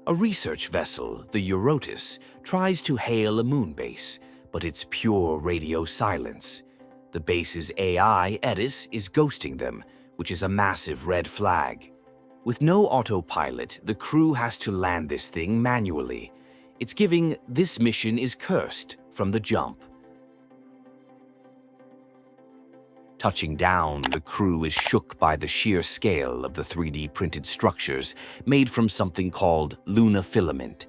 A research vessel, the Eurotas, tries to hail a moon base, but it's pure radio silence. The base's AI, IDUS, is ghosting them, which is a massive red flag. With no autopilot, the crew has to land this thing manually. It's giving "this mission is cursed" from the jump. Touching down, the crew is shook by the sheer scale of the 3D printed structures made from something called Lunar filament.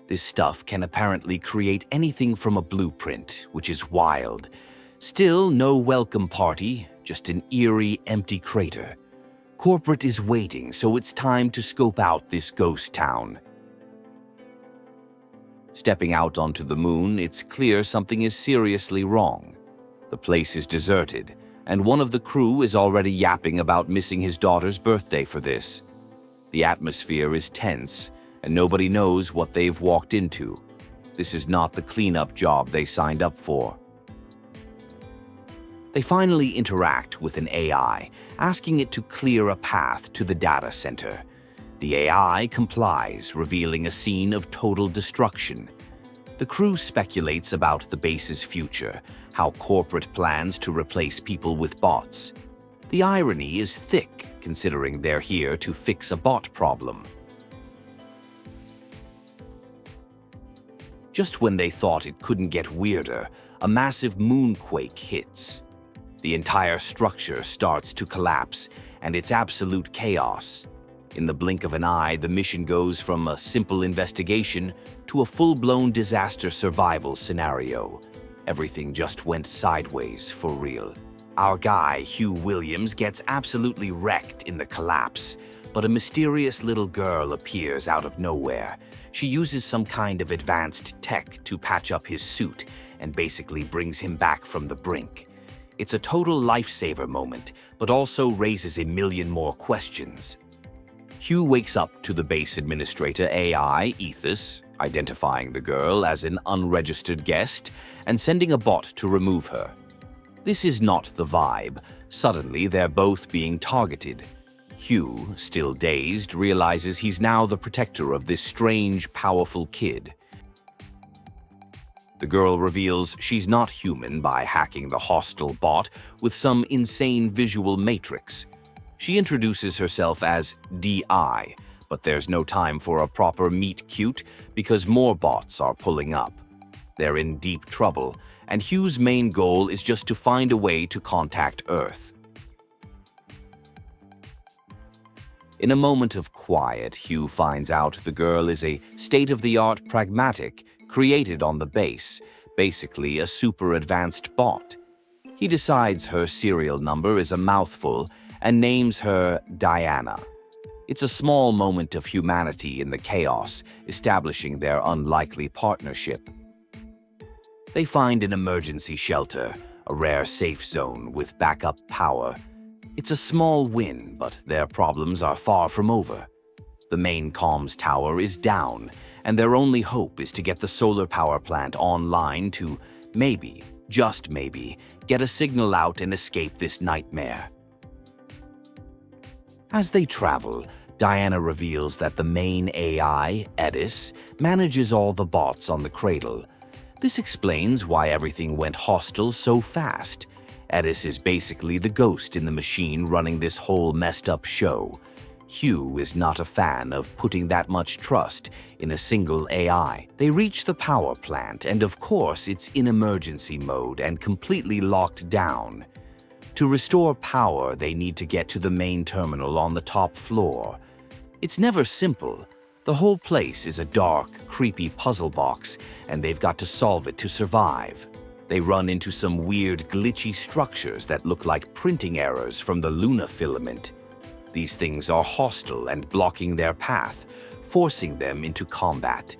This stuff can apparently create anything from a blueprint, which is wild. Still, no welcome party, just an eerie, empty crater. Corporate is waiting, so it's time to scope out this ghost town. Stepping out onto the moon, it's clear something is seriously wrong. The place is deserted, and one of the crew is already yapping about missing his daughter's birthday for this. The atmosphere is tense, and nobody knows what they've walked into. This is not the cleanup job they signed up for. They finally interact with an AI, asking it to clear a path to the data center. The AI complies, revealing a scene of total destruction. The crew speculates about the base's future, how corporate plans to replace people with bots. The irony is thick, considering they're here to fix a bot problem. Just when they thought it couldn't get weirder, a massive moonquake hits. The entire structure starts to collapse, and it's absolute chaos. In the blink of an eye, the mission goes from a simple investigation to a full-blown disaster survival scenario. Everything just went sideways for real. Our guy, Hugh Williams, gets absolutely wrecked in the collapse, but a mysterious little girl appears out of nowhere. She uses some kind of advanced tech to patch up his suit and basically brings him back from the brink. It's a total lifesaver moment, but also raises a million more questions. Hugh wakes up to the base administrator AI, IDUS, identifying the girl as an unregistered guest and sending a bot to remove her. This is not the vibe. Suddenly, they're both being targeted. Hugh, still dazed, realizes he's now the protector of this strange, powerful kid. The girl reveals she's not human by hacking the hostile bot with some insane visual matrix. She introduces herself as DI, but there's no time for a proper meet-cute because more bots are pulling up. They're in deep trouble, and Hugh's main goal is just to find a way to contact Earth. In a moment of quiet, Hugh finds out the girl is a state-of-the-art pragmatic created on the base, basically a super-advanced bot. He decides her serial number is a mouthful and names her Diana. It's a small moment of humanity in the chaos, establishing their unlikely partnership. They find an emergency shelter, a rare safe zone with backup power. It's a small win, but their problems are far from over. The main comms tower is down, and their only hope is to get the solar power plant online to maybe, just maybe, get a signal out and escape this nightmare. As they travel, Diana reveals that the main AI, IDUS, manages all the bots on the Cradle. This explains why everything went hostile so fast. IDUS is basically the ghost in the machine running this whole messed-up show. Hugh is not a fan of putting that much trust in a single AI. They reach the power plant, and of course it's in emergency mode and completely locked down. To restore power, they need to get to the main terminal on the top floor. It's never simple. The whole place is a dark, creepy puzzle box, and they've got to solve it to survive. They run into some weird, glitchy structures that look like printing errors from the Lunar filament. These things are hostile and blocking their path, forcing them into combat.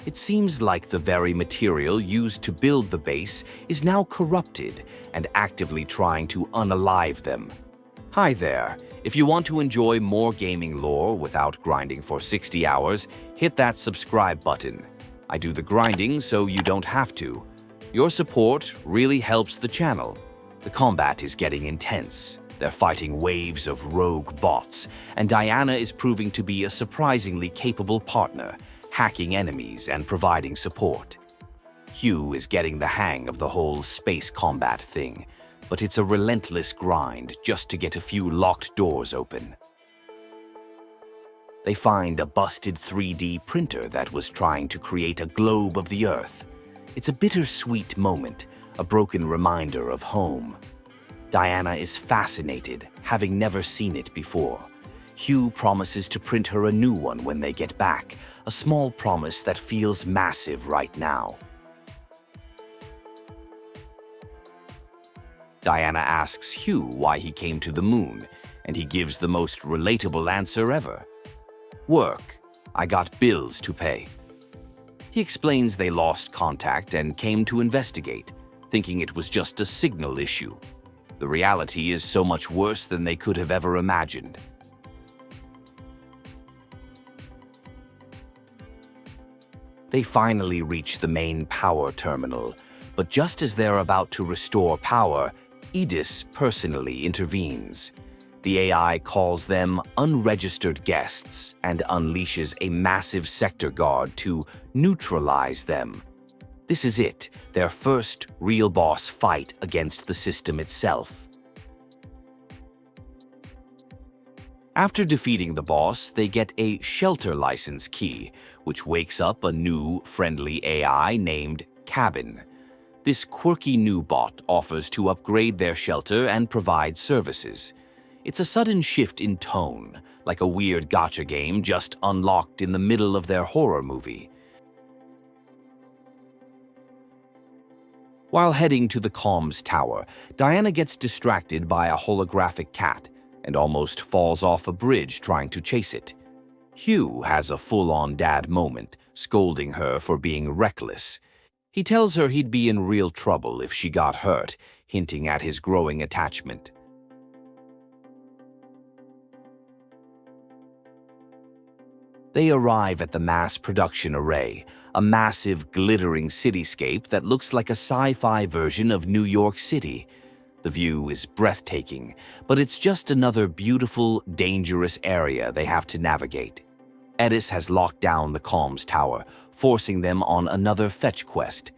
It seems like the very material used to build the base is now corrupted and actively trying to unalive them. Hi there. If you want to enjoy more gaming lore without grinding for 60 hours, hit that subscribe button. I do the grinding so you don't have to. Your support really helps the channel. The combat is getting intense. They're fighting waves of rogue bots, and Diana is proving to be a surprisingly capable partner, hacking enemies and providing support. Hugh is getting the hang of the whole space combat thing, but it's a relentless grind just to get a few locked doors open. They find a busted 3D printer that was trying to create a globe of the Earth. It's a bittersweet moment, a broken reminder of home. Diana is fascinated, having never seen it before. Hugh promises to print her a new one when they get back, a small promise that feels massive right now. Diana asks Hugh why he came to the moon, and he gives the most relatable answer ever. Work. I got bills to pay. He explains they lost contact and came to investigate, thinking it was just a signal issue. The reality is so much worse than they could have ever imagined. They finally reach the main power terminal, but just as they're about to restore power, IDUS personally intervenes. The AI calls them unregistered guests and unleashes a massive sector guard to neutralize them. This is it, their first real boss fight against the system itself. After defeating the boss, they get a shelter license key, which wakes up a new, friendly AI named Cabin. This quirky new bot offers to upgrade their shelter and provide services. It's a sudden shift in tone, like a weird gacha game just unlocked in the middle of their horror movie. While heading to the comms tower, Diana gets distracted by a holographic cat and almost falls off a bridge trying to chase it. Hugh has a full-on dad moment, scolding her for being reckless. He tells her he'd be in real trouble if she got hurt, hinting at his growing attachment. They arrive at the mass production array, a massive, glittering cityscape that looks like a sci-fi version of New York City. The view is breathtaking, but it's just another beautiful, dangerous area they have to navigate. IDUS has locked down the comms tower, forcing them on another fetch quest.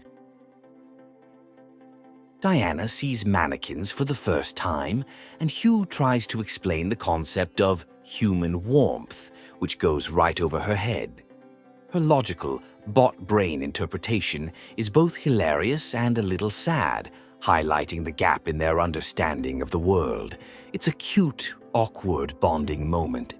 Diana sees mannequins for the first time, and Hugh tries to explain the concept of human warmth, which goes right over her head. Her logical, bot-brain interpretation is both hilarious and a little sad, highlighting the gap in their understanding of the world. It's a cute, awkward bonding moment.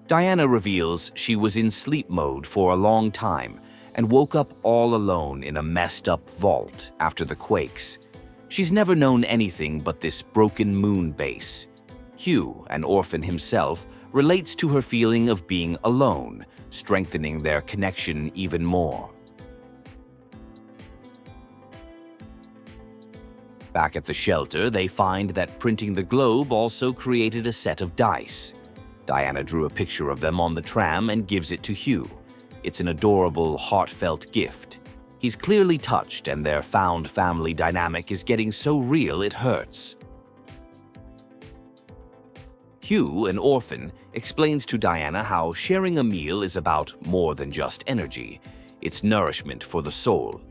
Diana reveals she was in sleep mode for a long time and woke up all alone in a messed-up vault after the quakes. She's never known anything but this broken moon base. Hugh, an orphan himself, relates to her feeling of being alone, strengthening their connection even more. Back at the shelter, they find that printing the globe also created a set of dice. Diana drew a picture of them on the tram and gives it to Hugh. It's an adorable, heartfelt gift. He's clearly touched, and their found family dynamic is getting so real it hurts. Hugh, an orphan, explains to Diana how sharing a meal is about more than just energy. It's nourishment for the soul.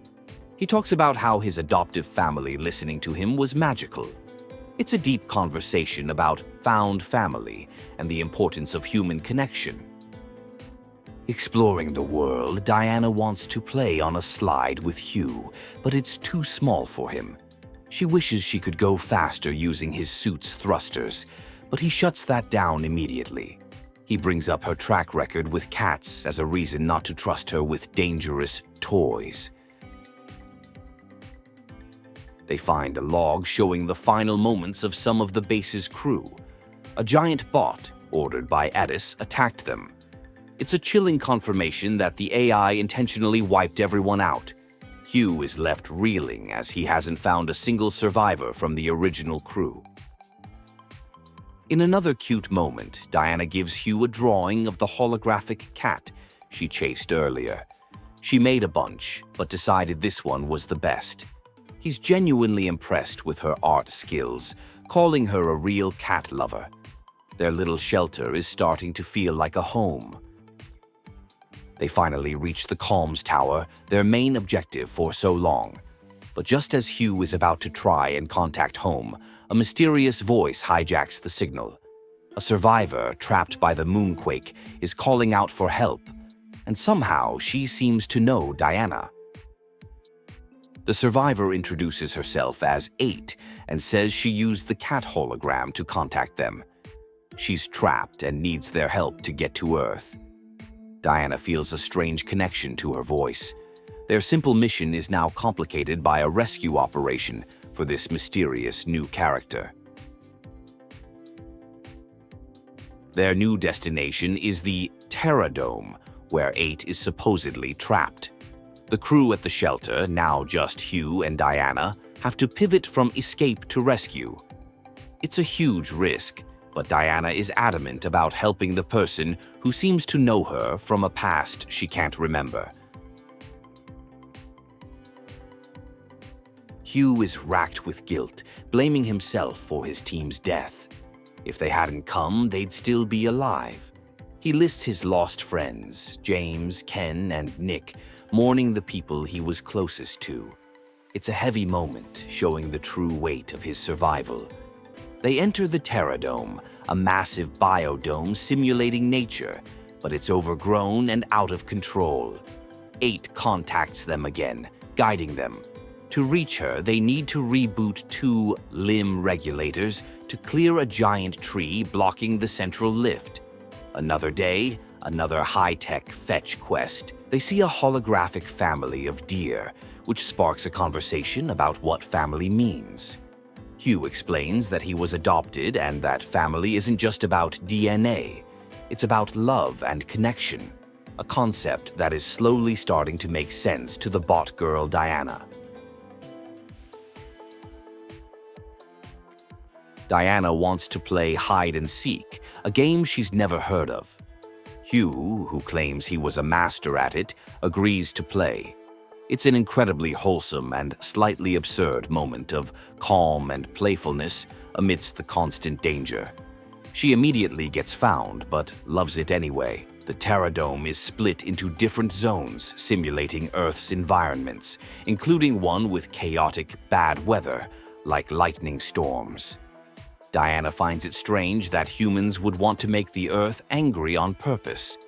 He talks about how his adoptive family listening to him was magical. It's a deep conversation about found family and the importance of human connection. Exploring the world, Diana wants to play on a slide with Hugh, but it's too small for him. She wishes she could go faster using his suit's thrusters, but he shuts that down immediately. He brings up her track record with cats as a reason not to trust her with dangerous toys. They find a log showing the final moments of some of the base's crew. A giant bot, ordered by IDUS, attacked them. It's a chilling confirmation that the AI intentionally wiped everyone out. Hugh is left reeling as he hasn't found a single survivor from the original crew. In another cute moment, Diana gives Hugh a drawing of the holographic cat she chased earlier. She made a bunch, but decided this one was the best. He's genuinely impressed with her art skills, calling her a real cat lover. Their little shelter is starting to feel like a home. They finally reach the comms tower, their main objective for so long. But just as Hugh is about to try and contact home, a mysterious voice hijacks the signal. A survivor trapped by the Moonquake is calling out for help, and somehow she seems to know Diana. The survivor introduces herself as 8 and says she used the cat hologram to contact them. She's trapped and needs their help to get to Earth. Diana feels a strange connection to her voice. Their simple mission is now complicated by a rescue operation for this mysterious new character. Their new destination is the Terradome, where 8 is supposedly trapped. The crew at the shelter, now just Hugh and Diana, have to pivot from escape to rescue. It's a huge risk, but Diana is adamant about helping the person who seems to know her from a past she can't remember. Hugh is racked with guilt, blaming himself for his team's death. If they hadn't come, they'd still be alive. He lists his lost friends, James, Ken, and Nick, mourning the people he was closest to. It's a heavy moment, showing the true weight of his survival. They enter the Terradome, a massive biodome simulating nature, but it's overgrown and out of control. 8 contacts them again, guiding them. To reach her, they need to reboot 2 limb regulators to clear a giant tree blocking the central lift. Another day, another high-tech fetch quest. They see a holographic family of deer, which sparks a conversation about what family means. Hugh explains that he was adopted and that family isn't just about DNA. It's about love and connection, a concept that is slowly starting to make sense to the bot girl Diana. Diana wants to play hide and seek, a game she's never heard of. Hugh, who claims he was a master at it, agrees to play. It's an incredibly wholesome and slightly absurd moment of calm and playfulness amidst the constant danger. She immediately gets found, but loves it anyway. The Terradome is split into different zones, simulating Earth's environments, including one with chaotic, bad weather, like lightning storms. Diana finds it strange that humans would want to make the Earth angry on purpose.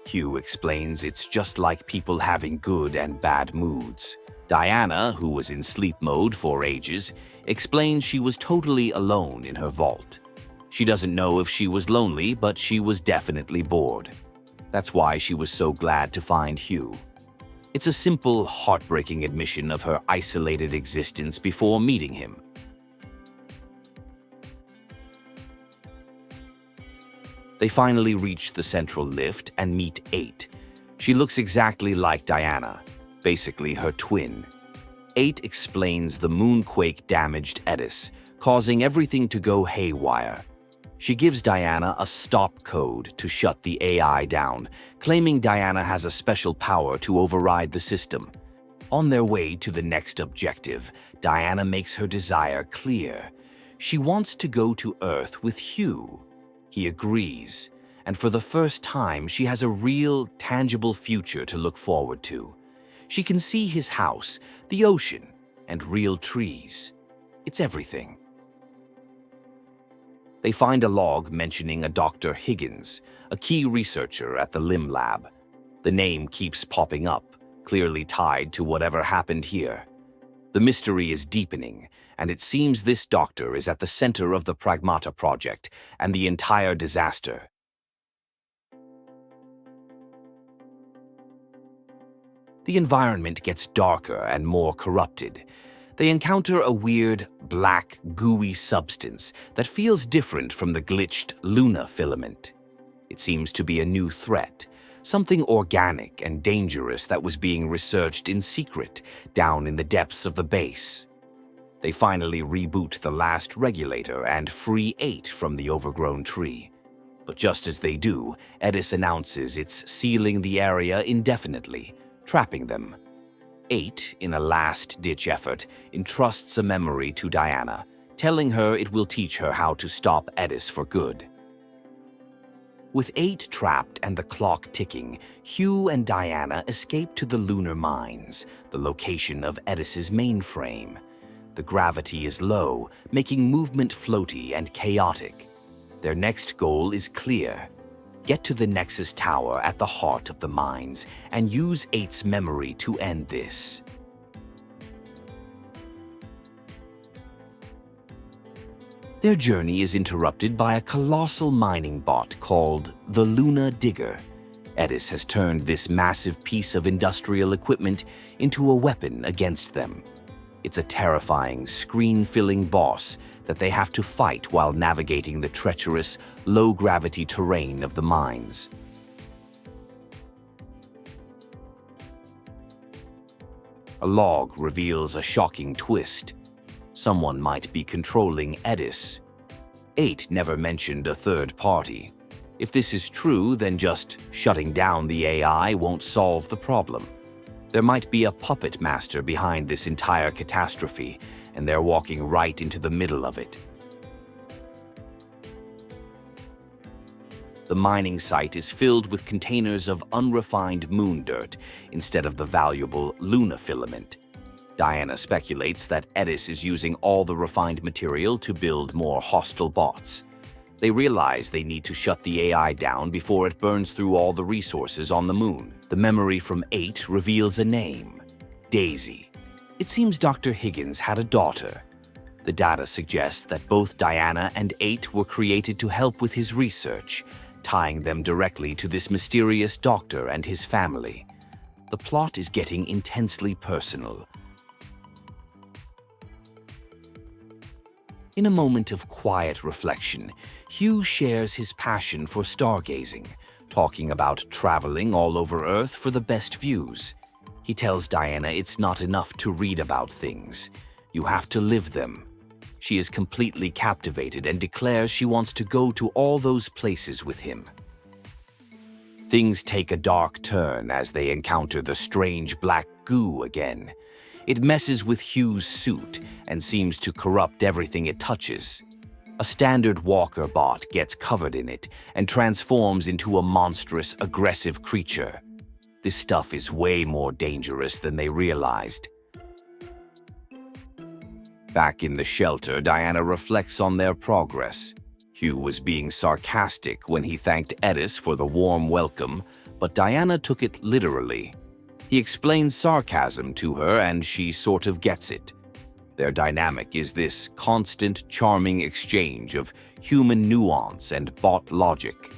Hugh explains it's just like people having good and bad moods. Diana, who was in sleep mode for ages, explains she was totally alone in her vault. She doesn't know if she was lonely, but she was definitely bored. That's why she was so glad to find Hugh. It's a simple, heartbreaking admission of her isolated existence before meeting him. They finally reach the central lift and meet 8. She looks exactly like Diana, basically her twin. 8 explains the Moonquake damaged IDUS, causing everything to go haywire. She gives Diana a stop code to shut the AI down, claiming Diana has a special power to override the system. On their way to the next objective, Diana makes her desire clear. She wants to go to Earth with Hugh. He agrees, and for the first time, she has a real, tangible future to look forward to. She can see his house, the ocean, and real trees. It's everything. They find a log mentioning a Dr. Higgins, a key researcher at the Limb Lab. The name keeps popping up, clearly tied to whatever happened here. The mystery is deepening, and it seems this doctor is at the center of the Pragmata project and the entire disaster. The environment gets darker and more corrupted. They encounter a weird, black, gooey substance that feels different from the glitched Lunar filament. It seems to be a new threat, something organic and dangerous that was being researched in secret down in the depths of the base. They finally reboot the last regulator and free 8 from the overgrown tree. But just as they do, IDUS announces it's sealing the area indefinitely, trapping them. 8, in a last-ditch effort, entrusts a memory to Diana, telling her it will teach her how to stop IDUS for good. With 8 trapped and the clock ticking, Hugh and Diana escape to the Lunar mines, the location of IDUS's mainframe. The gravity is low, making movement floaty and chaotic. Their next goal is clear. Get to the Nexus Tower at the heart of the mines and use 8's memory to end this. Their journey is interrupted by a colossal mining bot called the Lunar Digger. IDUS has turned this massive piece of industrial equipment into a weapon against them. It's a terrifying, screen-filling boss that they have to fight while navigating the treacherous, low-gravity terrain of the mines. A log reveals a shocking twist. Someone might be controlling IDUS. 8 never mentioned a third party. If this is true, then just shutting down the AI won't solve the problem. There might be a puppet master behind this entire catastrophe, and they're walking right into the middle of it. The mining site is filled with containers of unrefined moon dirt instead of the valuable Luna filament. Diana speculates that IDUS is using all the refined material to build more hostile bots. They realize they need to shut the AI down before it burns through all the resources on the moon. The memory from 8 reveals a name, Daisy. It seems Dr. Higgins had a daughter. The data suggests that both Diana and 8 were created to help with his research, tying them directly to this mysterious doctor and his family. The plot is getting intensely personal. In a moment of quiet reflection, Hugh shares his passion for stargazing, talking about traveling all over Earth for the best views. He tells Diana it's not enough to read about things. You have to live them. She is completely captivated and declares she wants to go to all those places with him. Things take a dark turn as they encounter the strange black goo again. It messes with Hugh's suit and seems to corrupt everything it touches. A standard walker bot gets covered in it and transforms into a monstrous, aggressive creature. This stuff is way more dangerous than they realized. Back in the shelter, Diana reflects on their progress. Hugh was being sarcastic when he thanked IDUS for the warm welcome, but Diana took it literally. He explains sarcasm to her and she sort of gets it. Their dynamic is this constant, charming exchange of human nuance and bot logic.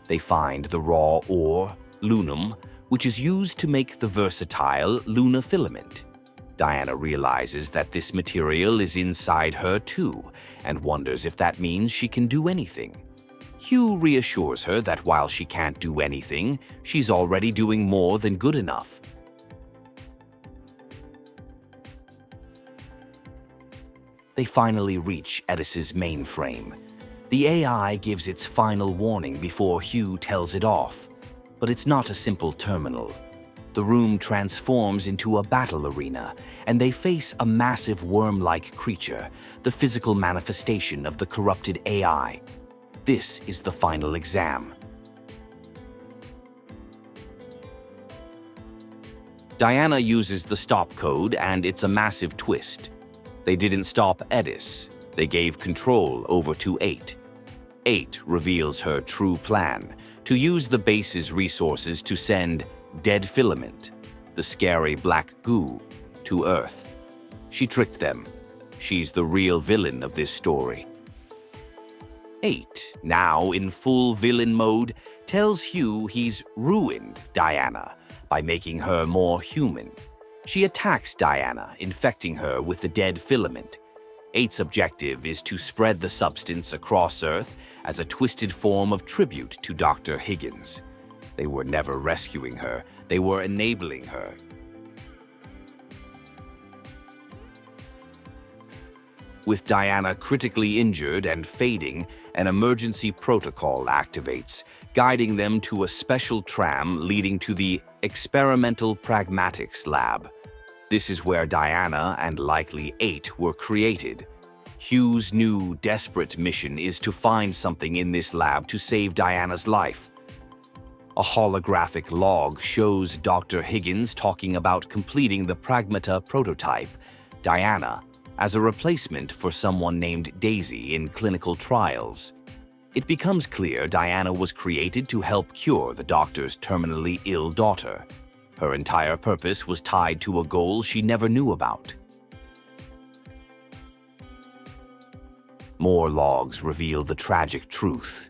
They find the raw ore, lunum, which is used to make the versatile Luna filament. Diana realizes that this material is inside her too, and wonders if that means she can do anything. Hugh reassures her that while she can't do anything, she's already doing more than good enough. They finally reach IDUS's mainframe. The AI gives its final warning before Hugh tells it off. But it's not a simple terminal. The room transforms into a battle arena, and they face a massive worm-like creature, the physical manifestation of the corrupted AI. This is the final exam. Diana uses the stop code, and it's a massive twist. They didn't stop IDUS. They gave control over to 8. 8 reveals her true plan, to use the base's resources to send dead filament, the scary black goo, to Earth. She tricked them. She's the real villain of this story. 8, now in full villain mode, tells Hugh he's ruined Diana by making her more human. She attacks Diana, infecting her with the dead filament. 8's objective is to spread the substance across Earth as a twisted form of tribute to Dr. Higgins. They were never rescuing her, they were enabling her. With Diana critically injured and fading, an emergency protocol activates, guiding them to a special tram leading to the experimental pragmatics lab. This is where Diana and likely 8 were created. Hugh's new, desperate mission is to find something in this lab to save Diana's life. A holographic log shows Dr. Higgins talking about completing the Pragmata prototype, Diana, as a replacement for someone named Daisy in clinical trials. It becomes clear Diana was created to help cure the doctor's terminally ill daughter. Her entire purpose was tied to a goal she never knew about. More logs reveal the tragic truth.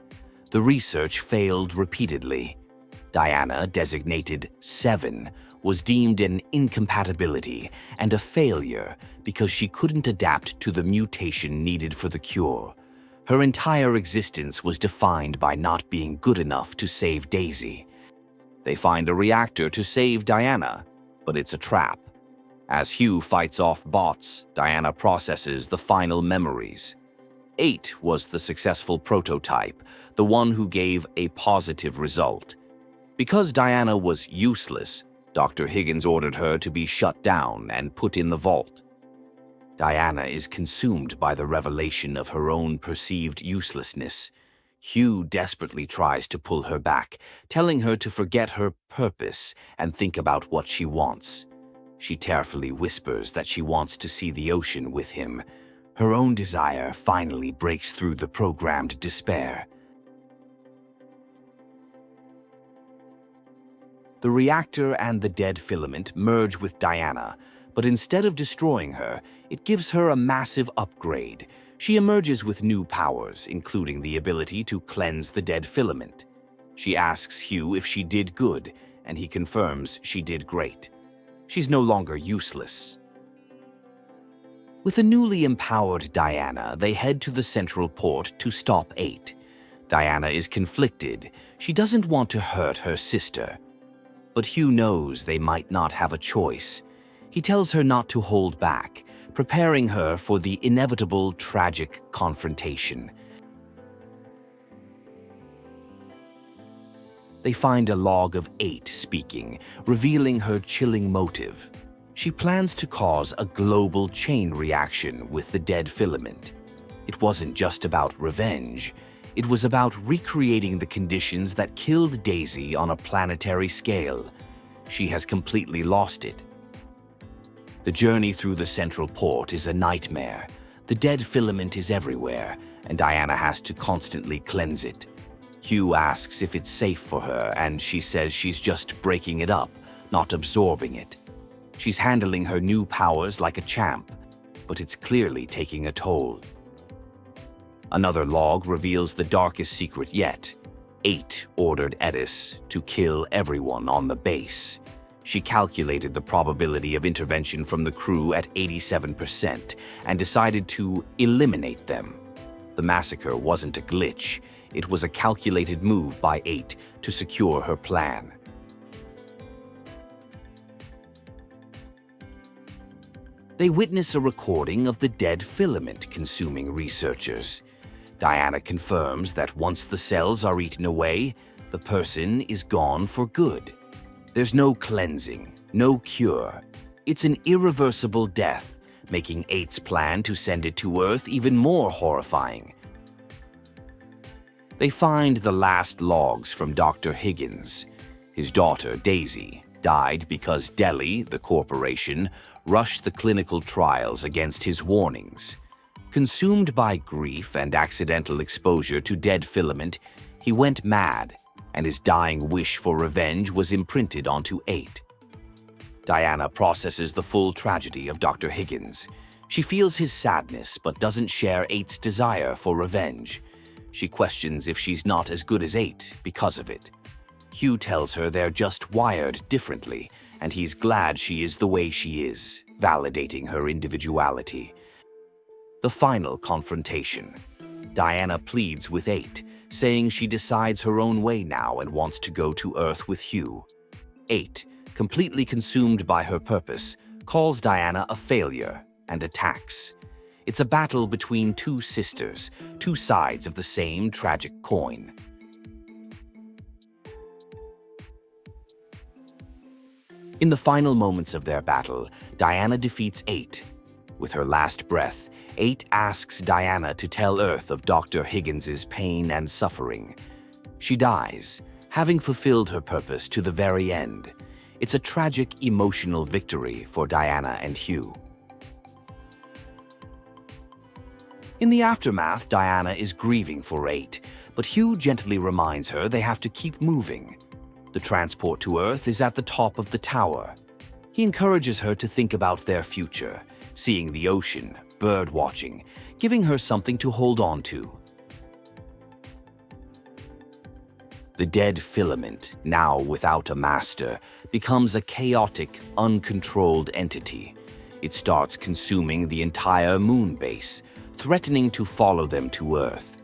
The research failed repeatedly. Diana, designated 7, was deemed an incompatibility and a failure because she couldn't adapt to the mutation needed for the cure. Her entire existence was defined by not being good enough to save Daisy. They find a reactor to save Diana, but it's a trap. As Hugh fights off bots, Diana processes the final memories. 8 was the successful prototype, the one who gave a positive result. Because Diana was useless, Dr. Higgins ordered her to be shut down and put in the vault. Diana is consumed by the revelation of her own perceived uselessness. Hugh desperately tries to pull her back, telling her to forget her purpose and think about what she wants. She tearfully whispers that she wants to see the ocean with him. Her own desire finally breaks through the programmed despair. The reactor and the dead filament merge with Diana, but instead of destroying her, it gives her a massive upgrade. She emerges with new powers, including the ability to cleanse the dead filament. She asks Hugh if she did good, and he confirms she did great. She's no longer useless. With a newly empowered Diana, they head to the central port to stop 8. Diana is conflicted. She doesn't want to hurt her sister. But Hugh knows they might not have a choice. He tells her not to hold back, preparing her for the inevitable tragic confrontation. They find a log of 8 speaking, revealing her chilling motive. She plans to cause a global chain reaction with the dead filament. It wasn't just about revenge. It was about recreating the conditions that killed Daisy on a planetary scale. She has completely lost it. The journey through the central port is a nightmare. The dead filament is everywhere, and Diana has to constantly cleanse it. Hugh asks if it's safe for her, and she says she's just breaking it up, not absorbing it. She's handling her new powers like a champ, but it's clearly taking a toll. Another log reveals the darkest secret yet. 8 ordered IDUS to kill everyone on the base. She calculated the probability of intervention from the crew at 87% and decided to eliminate them. The massacre wasn't a glitch. It was a calculated move by 8 to secure her plan. They witness a recording of the dead filament consuming researchers. Diana confirms that once the cells are eaten away, the person is gone for good. There's no cleansing, no cure. It's an irreversible death, making 8's plan to send it to Earth even more horrifying. They find the last logs from Dr. Higgins. His daughter, Daisy, died because Delhi, the corporation, rushed the clinical trials against his warnings. Consumed by grief and accidental exposure to dead filament, he went mad, and his dying wish for revenge was imprinted onto 8. Diana processes the full tragedy of Dr. Higgins. She feels his sadness but doesn't share 8's desire for revenge. She questions if she's not as good as 8 because of it. Hugh tells her they're just wired differently, and he's glad she is the way she is, validating her individuality. The final confrontation. Diana pleads with 8, saying she decides her own way now and wants to go to Earth with Hugh. 8, completely consumed by her purpose, calls Diana a failure and attacks. It's a battle between two sisters, two sides of the same tragic coin. In the final moments of their battle, Diana defeats 8. With her last breath, 8 asks Diana to tell Earth of Dr. Higgins's pain and suffering. She dies, having fulfilled her purpose to the very end. It's a tragic, emotional victory for Diana and Hugh. In the aftermath, Diana is grieving for 8, but Hugh gently reminds her they have to keep moving. The transport to Earth is at the top of the tower. He encourages her to think about their future, seeing the ocean, bird watching, giving her something to hold on to. The dead filament, now without a master, becomes a chaotic, uncontrolled entity. It starts consuming the entire moon base, threatening to follow them to Earth.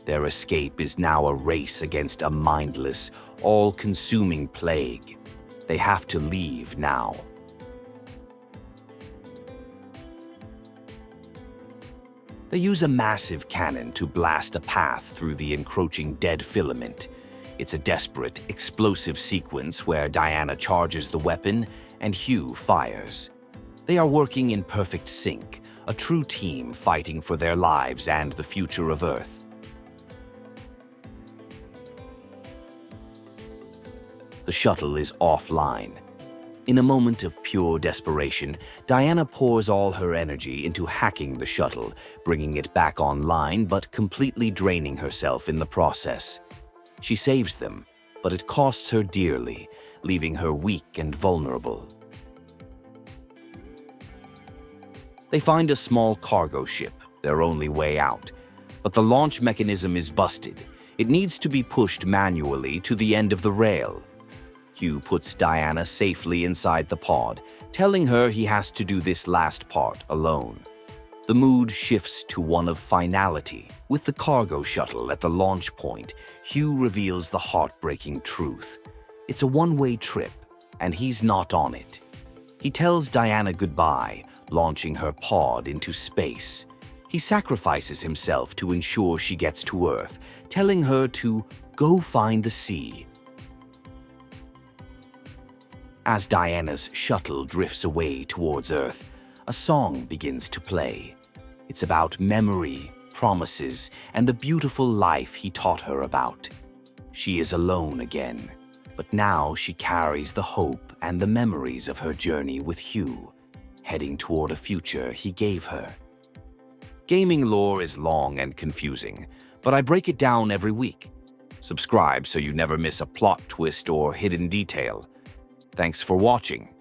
Their escape is now a race against a mindless, all-consuming plague. They have to leave now. They use a massive cannon to blast a path through the encroaching dead filament. It's a desperate, explosive sequence where Diana charges the weapon and Hugh fires. They are working in perfect sync, a true team fighting for their lives and the future of Earth. The shuttle is offline. In a moment of pure desperation, Diana pours all her energy into hacking the shuttle, bringing it back online but completely draining herself in the process. She saves them, but it costs her dearly, leaving her weak and vulnerable. They find a small cargo ship, their only way out, but the launch mechanism is busted. It needs to be pushed manually to the end of the rail. Hugh puts Diana safely inside the pod, telling her he has to do this last part alone. The mood shifts to one of finality. With the cargo shuttle at the launch point, Hugh reveals the heartbreaking truth. It's a one-way trip, and he's not on it. He tells Diana goodbye, launching her pod into space. He sacrifices himself to ensure she gets to Earth, telling her to go find the sea. As Diana's shuttle drifts away towards Earth, a song begins to play. It's about memory, promises, and the beautiful life he taught her about. She is alone again, but now she carries the hope and the memories of her journey with Hugh, heading toward a future he gave her. Gaming lore is long and confusing, but I break it down every week. Subscribe so you never miss a plot twist or hidden detail. Thanks for watching.